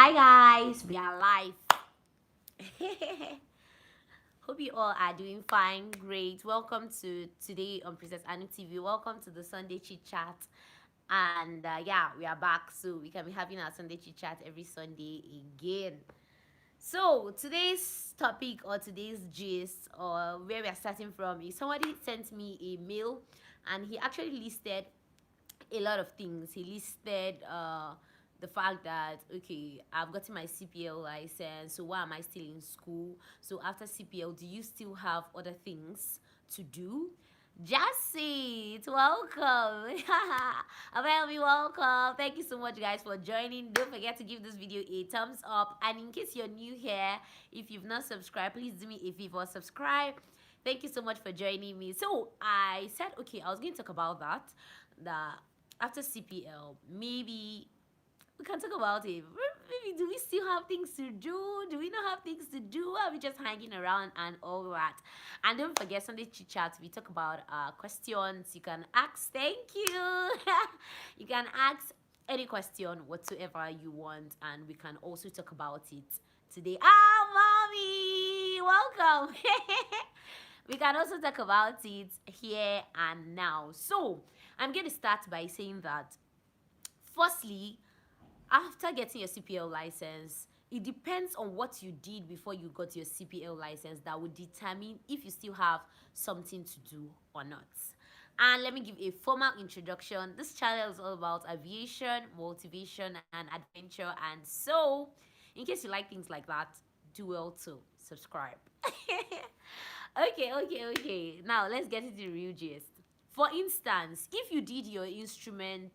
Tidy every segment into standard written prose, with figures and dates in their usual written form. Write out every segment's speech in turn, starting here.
Hi guys, we are live. Hope you all are doing fine. Great. Welcome to today on Princess Anu TV. Welcome to the Sunday Chit Chat. And yeah, we are back. So we can be having our Sunday Chit Chat every Sunday again. So today's topic or today's gist or where we are starting from is somebody sent me a mail and he actually listed a lot of things. He listed the fact that okay, I've gotten my CPL license, so why am I still in school? So after CPL, do you still have other things to do? Just it. Welcome. Abel, welcome. Thank you so much, guys, for joining. Don't forget to give this video a thumbs up. And in case you're new here, if you've not subscribed, please do me a favor, subscribe. Thank you so much for joining me. So I said, okay, I was going to talk about that. That after CPL, maybe we can talk about it. Maybe do we still have things to do? Do we not have things to do? Are we just hanging around and all that? And don't forget Sunday Chit Chat. We talk about questions. You can ask. Thank you. You can ask any question whatsoever you want, and we can also talk about it today. Mommy, welcome. We can also talk about it here and now. So I'm going to start by saying that firstly, after getting your CPL license, it depends on what you did before you got your CPL license that would determine if you still have something to do or not. And let me give a formal introduction. This channel is all about aviation, motivation, and adventure. And so, in case you like things like that, do well to subscribe. Okay. Now, let's get into the real gist. For instance, if you did your instrument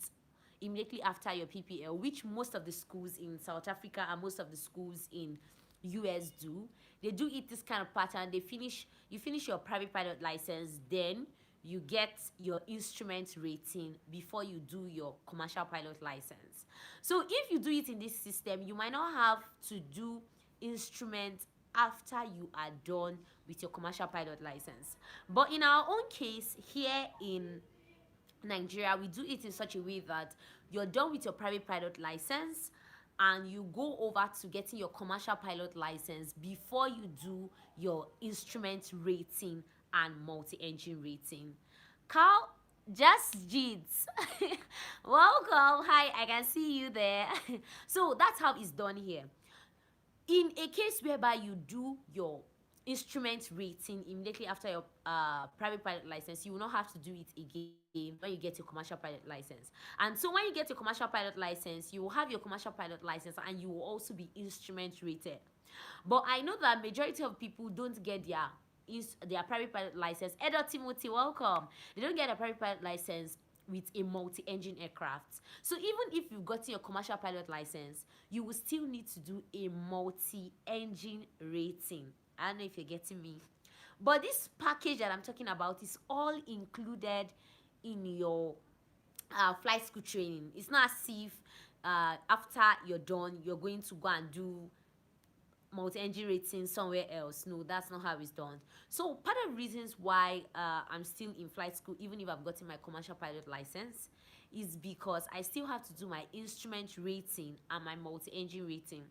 immediately after your PPL, which most of the schools in South Africa and most of the schools in US do. They do it this kind of pattern. You finish your private pilot license, then you get your instrument rating before you do your commercial pilot license. So if you do it in this system, you might not have to do instrument after you are done with your commercial pilot license. But in our own case here in Nigeria, we do it in such a way that you're done with your private pilot license and you go over to getting your commercial pilot license before you do your instrument rating and multi-engine rating. Carl, just Jids. Welcome. Hi, I can see you there. So that's how it's done here. In a case whereby you do your instrument rating immediately after your private pilot license, you will not have to do it again when you get your commercial pilot license. And so when you get your commercial pilot license, you will have your commercial pilot license and you will also be instrument rated. But I know that majority of people don't get their private pilot license. Edo Timothy, welcome. They don't get a private pilot license with a multi-engine aircraft. So even if you've gotten your commercial pilot license, you will still need to do a multi-engine rating. I don't know if you're getting me. But this package that I'm talking about is all included in your flight school training. It's not as if after you're done, you're going to go and do multi-engine rating somewhere else. No, that's not how it's done. So part of the reasons why I'm still in flight school, even if I've gotten my commercial pilot license, is because I still have to do my instrument rating and my multi-engine rating.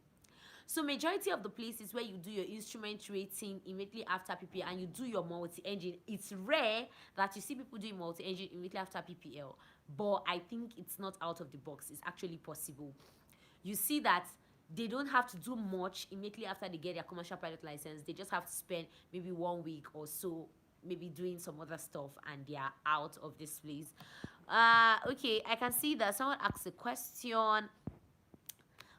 So majority of the places where you do your instrument rating immediately after PPL and you do your multi-engine, it's rare that you see people doing multi-engine immediately after PPL. But I think it's not out of the box. It's actually possible. You see that they don't have to do much immediately after they get their commercial pilot license. They just have to spend maybe 1 week or so maybe doing some other stuff and they are out of this place. Okay, I can see that someone asked a question.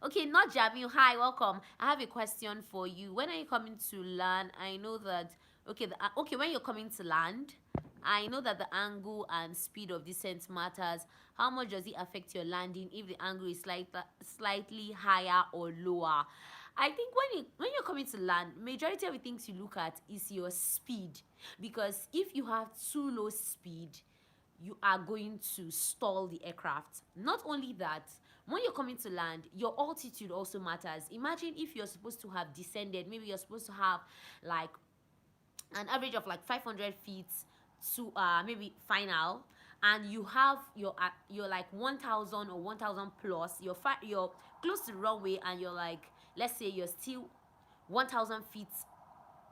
Okay, not Jamil. Hi, welcome. I have a question for you. When are you coming to land? I know that okay, when you're coming to land, I know that the angle and speed of descent matters. How much does it affect your landing if the angle is slightly higher or lower? I think when you're coming to land, majority of the things you look at is your speed, because if you have too low speed, you are going to stall the aircraft. Not only that, when you're coming to land, your altitude also matters. Imagine if you're supposed to have descended, maybe you're supposed to have like an average of like 500 feet to maybe final, and you have your like 1,000 or 1,000 plus, you're close to the runway, and you're like, let's say you're still 1,000 feet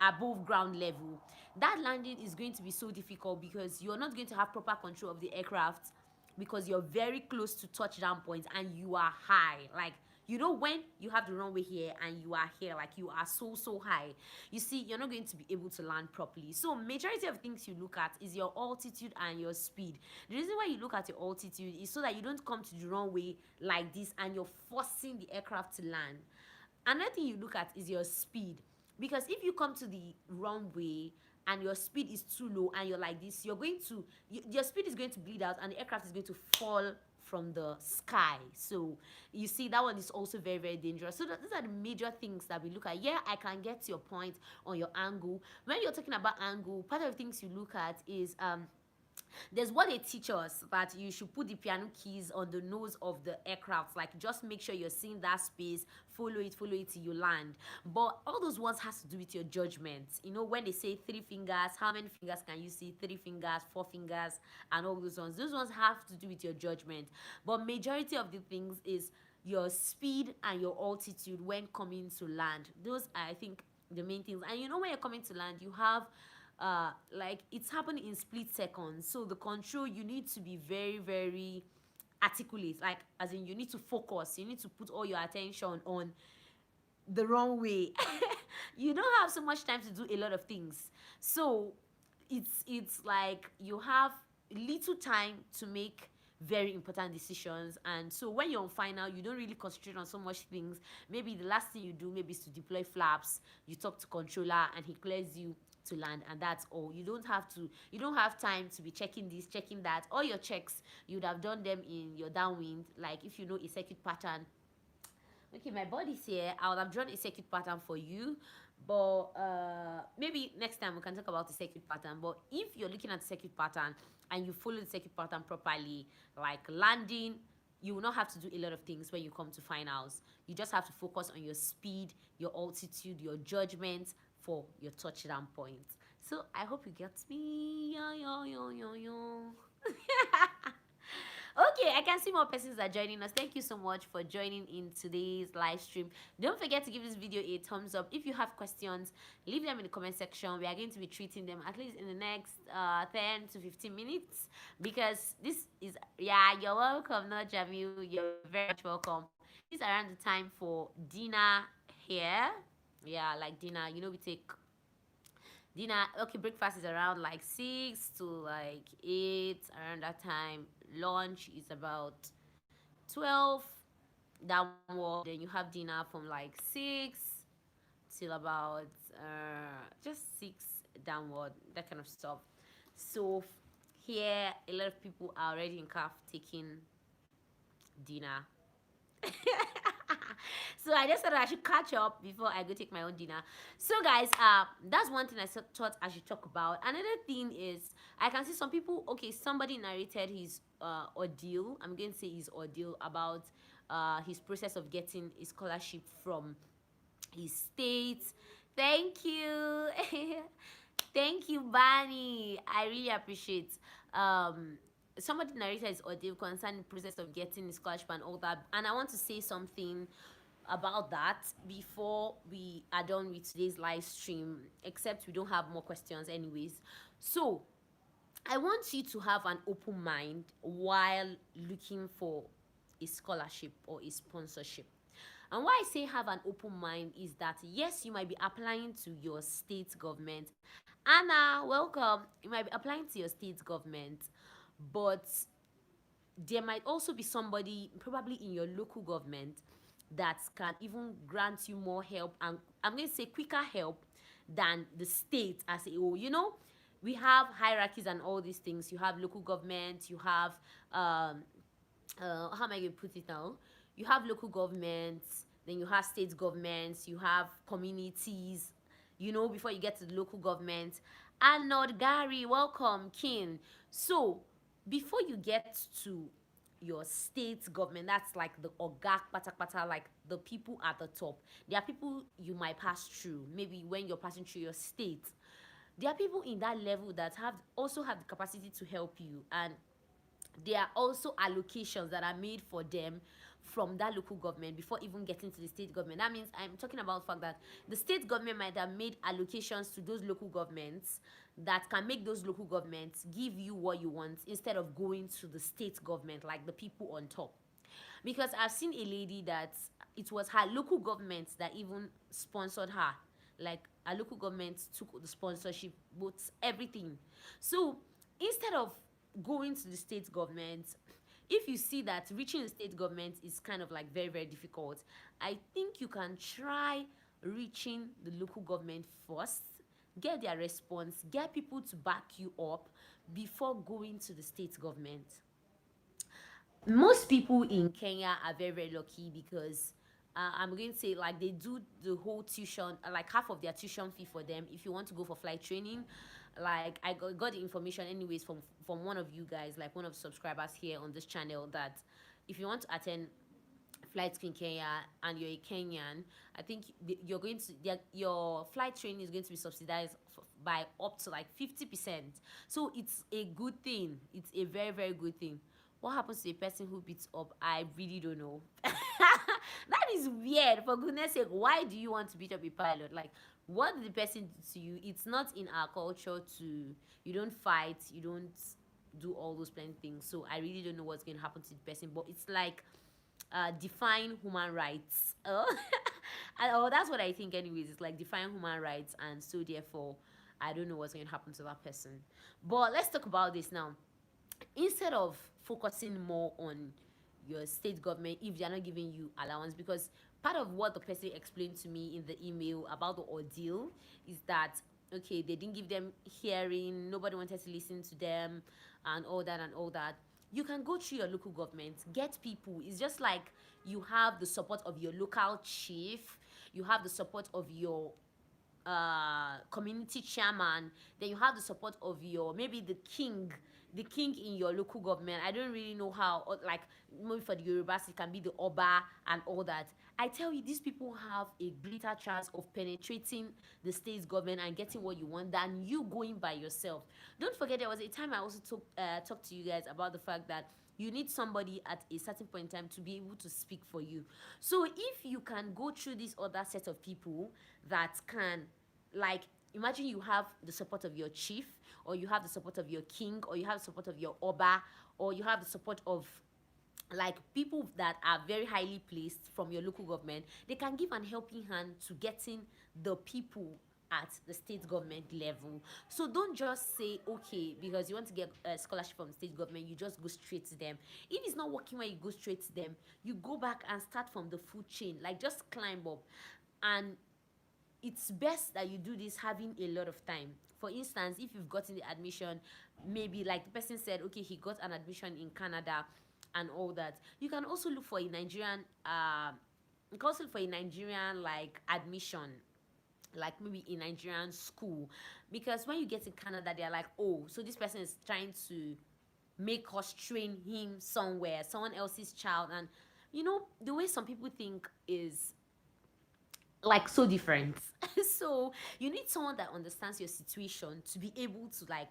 above ground level, that landing is going to be so difficult because you're not going to have proper control of the aircraft, because you're very close to touchdown point and you are high. Like, you know, when you have the runway here and you are here, like you are so high, you see, you're not going to be able to land properly. So majority of things you look at is your altitude and your speed. The reason why you look at your altitude is so that you don't come to the runway like this and you're forcing the aircraft to land. Another thing you look at is your speed, because if you come to the runway and your speed is too low and you're like this, your speed is going to bleed out and the aircraft is going to fall from the sky. So you see, that one is also very dangerous. So these are the major things that we look at. Yeah, I can get your point on your angle. When you're talking about angle, part of the things you look at is there's what they teach us, that you should put the piano keys on the nose of the aircraft, like just make sure you're seeing that space, follow it till you land. But all those ones has to do with your judgment. You know, when they say 3 fingers, how many fingers can you see? 3 fingers, 4 fingers, and all those ones have to do with your judgment. But majority of the things is your speed and your altitude when coming to land. Those are, I think, the main things. And you know, when you're coming to land, you have like, it's happening in split seconds, so the control, you need to be very articulate, like, as in, you need to focus, you need to put all your attention on the wrong way. You don't have so much time to do a lot of things, so it's like you have little time to make very important decisions. And so when you're on final, you don't really concentrate on so much things. Maybe the last thing you do maybe is to deploy flaps, you talk to controller and he clears you to land, and that's all. You don't have time to be checking this, checking that. All your checks, you would have done them in your downwind. Like, if you know a circuit pattern, okay, my body's here, I would have drawn a circuit pattern for you, but maybe next time we can talk about the circuit pattern. But if you're looking at the circuit pattern and you follow the circuit pattern properly, like landing, you will not have to do a lot of things when you come to finals. You just have to focus on your speed, your altitude, your judgment for your touchdown point. So I hope you get me. Okay, I can see more persons are joining us. Thank you so much for joining in today's live stream. Don't forget to give this video a thumbs up. If you have questions, leave them in the comment section. We are going to be treating them at least in the next 10 to 15 minutes, because this is, yeah, you're welcome, no Jamil, you're very much welcome. It's around the time for dinner here. Yeah, like dinner, you know, we take dinner. Okay, breakfast is around like 6 to like 8, around that time. Lunch is about 12 downward. Then you have dinner from like 6 till about just 6 downward, that kind of stuff. So here, a lot of people are already in CAF taking dinner. So I just thought I should catch up before I go take my own dinner. So guys, that's one thing I thought I should talk about. Another thing is, I can see some people, okay, somebody narrated his ordeal, I'm going to say his ordeal, about his process of getting a scholarship from his state. Thank you. Thank you, Bunny. I really appreciate. Somebody narrated his ordeal concerning the process of getting a scholarship and all that, and I want to say something about that before we are done with today's live stream, except we don't have more questions anyways. So I want you to have an open mind while looking for a scholarship or a sponsorship. And why I say have an open mind is that, yes, you might be applying to your state government. Anna, welcome. You might be applying to your state government, but there might also be somebody probably in your local government that can even grant you more help, and I'm going to say quicker help than the state as a whole. You know, we have hierarchies and all these things. You have local government, you have how am I going to put it now? You have local governments, then you have state governments, you have communities, you know, before you get to the local government. Arnold, Gary, welcome, King. So before you get to your state government, that's like the ogak pata, like the people at the top. There are people you might pass through, maybe when you're passing through your state. There are people in that level that also have the capacity to help you, and there are also allocations that are made for them from that local government before even getting to the state government. That means I'm talking about the fact that the state government might have made allocations to those local governments that can make those local governments give you what you want instead of going to the state government, like the people on top. Because I've seen a lady that it was her local government that even sponsored her. Like, her local government took the sponsorship, both everything. So instead of going to the state government, if you see that reaching the state government is kind of like very, very difficult, I think you can try reaching the local government first, get their response, get people to back you up before going to the state government. Most people in Kenya are very, very lucky because I'm going to say, like, they do the whole tuition, like half of their tuition fee for them if you want to go for flight training. Like, I got the information anyways from one of you guys, like one of the subscribers here on this channel, that if you want to attend flight school in Kenya and you're a Kenyan, I think you're going to your flight training is going to be subsidized by up to like 50%. So it's a good thing. It's a very, very good thing. What happens to a person who beats up? I really don't know. That is weird. For goodness sake, why do you want to beat up a pilot? Like, what did the person do to you? It's not in our culture to, you don't fight, you don't do all those plenty things. So I really don't know what's going to happen to the person. But it's like, define human rights. Oh, that's what I think anyways. It's like define human rights, and so therefore I don't know what's going to happen to that person. But let's talk about this now. Instead of focusing more on your state government, if they're not giving you allowance, because part of what the person explained to me in the email about the ordeal is that, okay, they didn't give them hearing, nobody wanted to listen to them, and all that and all that. You can go through your local government, get people. It's just like you have the support of your local chief, you have the support of your community chairman, then you have the support of your, maybe the king in your local government. I don't really know how, or like maybe for the Yorubas it can be the Oba and all that. I tell you, these people have a greater chance of penetrating the state government and getting what you want than you going by yourself. Don't forget, there was a time I also talked to you guys about the fact that you need somebody at a certain point in time to be able to speak for you. So if you can go through this other set of people that can, like, imagine you have the support of your chief, or you have the support of your king, or you have the support of your Oba, or you have the support of like people that are very highly placed from your local government. They can give an helping hand to getting the people at the state government level. So don't just say, okay, because you want to get a scholarship from the state government, you just go straight to them. If it's not working where you go straight to them, you go back and start from the food chain, like just climb up. And it's best that you do this having a lot of time. For instance, if you've gotten the admission, maybe like the person said, okay, he got an admission in Canada and all that, you can also look for a Nigerian you can also look for a Nigerian like admission, like maybe a Nigerian school. Because when you get in Canada, they're like, oh, so this person is trying to make us train him somewhere, someone else's child. And you know, the way some people think is like so different. So you need someone that understands your situation to be able to like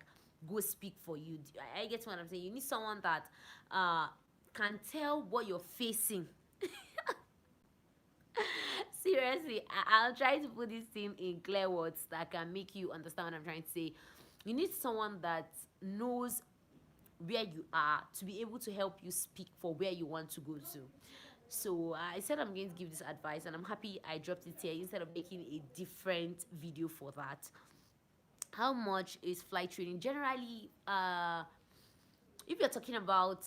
go speak for you. I get what I'm saying. You need someone that can tell what you're facing. Seriously, I'll try to put this thing in clear words that can make you understand what I'm trying to say. You need someone that knows where you are to be able to help you speak for where you want to go to. So I said I'm going to give this advice, and I'm happy I dropped it here instead of making a different video for that. How much is flight training? Generally, if you're talking about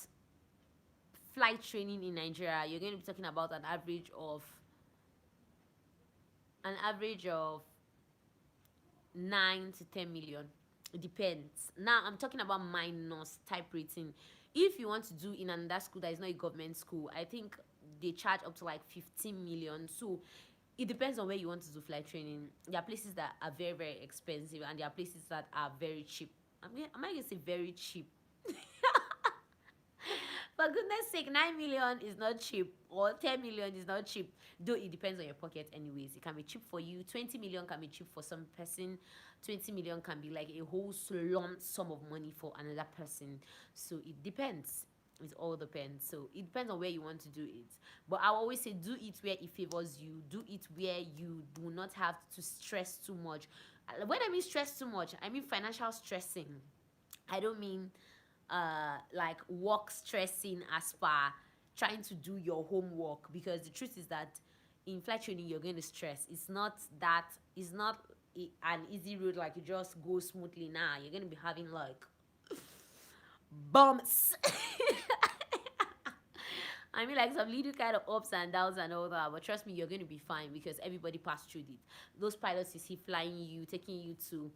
flight training in Nigeria, you're going to be talking about an average of 9 to 10 million. It depends. Now I'm talking about minus type rating. If you want to do in another school that is not a government school, I think they charge up to like 15 million. So it depends on where you want to do flight training. There are places that are very, very expensive, and there are places that are very cheap. I might just say very cheap. For goodness sake, 9 million is not cheap, or 10 million is not cheap. Though it depends on your pocket, anyways. It can be cheap for you. 20 million can be cheap for some person. 20 million can be like a whole lump sum of money for another person. So it depends. It all depends. So it depends on where you want to do it. But I always say, do it where it favors you. Do it where you do not have to stress too much. When I mean stress too much, I mean financial stressing. I don't mean like work stressing as far trying to do your homework, because the truth is that in flight training you're going to stress. It's not that, it's not an easy road like you just go smoothly. Now you're going to be having like bumps. I mean, like some little kind of ups and downs and all that, but trust me, you're going to be fine because everybody passed through it. Those pilots you see flying you, taking you to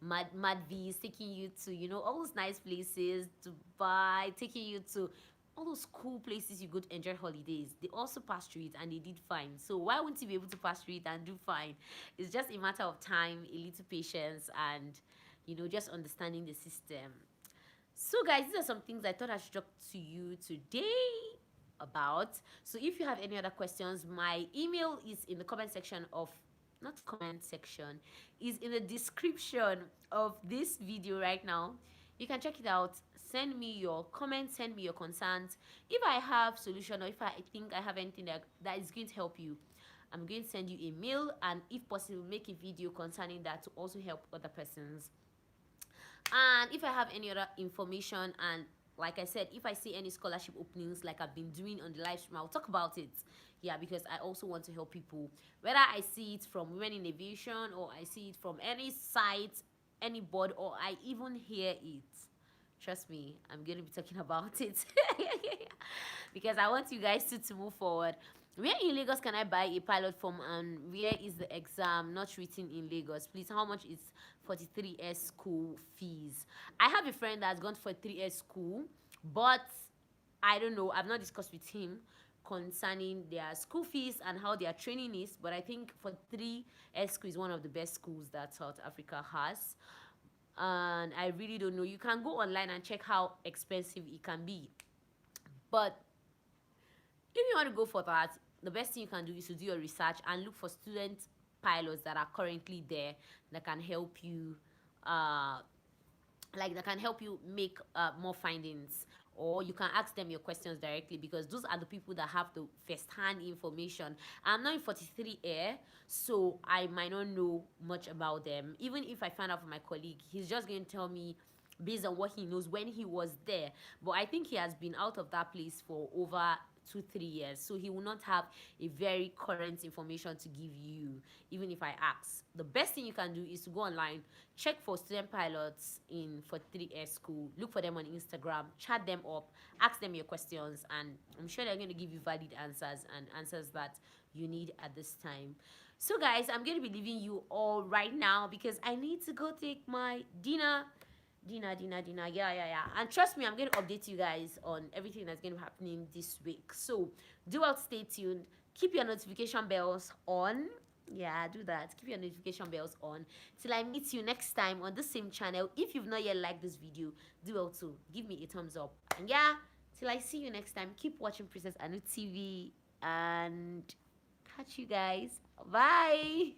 mad V's, taking you to, you know, all those nice places, Dubai, taking you to all those cool places you go to enjoy holidays. They also passed through it and they did fine. So why wouldn't you be able to pass through it and do fine? It's just a matter of time, a little patience, and you know, just understanding the system. So guys, these are some things I thought I should talk to you today about. So if you have any other questions, my email is in the comment section of, not comment section, is in the description of this video right now. You can check it out. Send me your comments, send me your concerns. If I have solution, or if I think I have anything that is going to help you, I'm going to send you a mail, and if possible make a video concerning that to also help other persons. And if I have any other information, and like I said, if I see any scholarship openings like I've been doing on the live stream, I'll talk about it. Yeah, because I also want to help people, whether I see it from Women in Aviation, or I see it from any site, any board, or I even hear it. Trust me, I'm going to be talking about it. Because I want you guys to move forward. Where in Lagos can I buy a pilot form, and where is the exam not written in Lagos? Please, how much is 43S school fees? I have a friend that's gone for 3S school, but I don't know. I've not discussed with him concerning their school fees and how their training is, but I think for 3S school is one of the best schools that South Africa has. And I really don't know. You can go online and check how expensive it can be. But if you want to go for that, the best thing you can do is to do your research and look for student pilots that are currently there that can help you make more findings, or you can ask them your questions directly, because those are the people that have the first-hand information. I'm not in 43 Air, so I might not know much about them. Even if I find out from my colleague, he's just going to tell me based on what he knows when he was there. But I think he has been out of that place for over 2-3 years, so he will not have a very current information to give you, even if I ask. The best thing you can do is to go online, check for student pilots in 43S school, look for them on Instagram, chat them up, ask them your questions, and I'm sure they're going to give you valid answers, and answers that you need at this time. So guys, I'm going to be leaving you all right now because I need to go take my dinner. Yeah. And trust me, I'm going to update you guys on everything that's going to be happening this week. So do well, stay tuned. Keep your notification bells on. Yeah, do that. Keep your notification bells on till I meet you next time on the same channel. If you've not yet liked this video, do well to give me a thumbs up. And yeah, till I see you next time, keep watching Princess Anu TV, and catch you guys. Bye.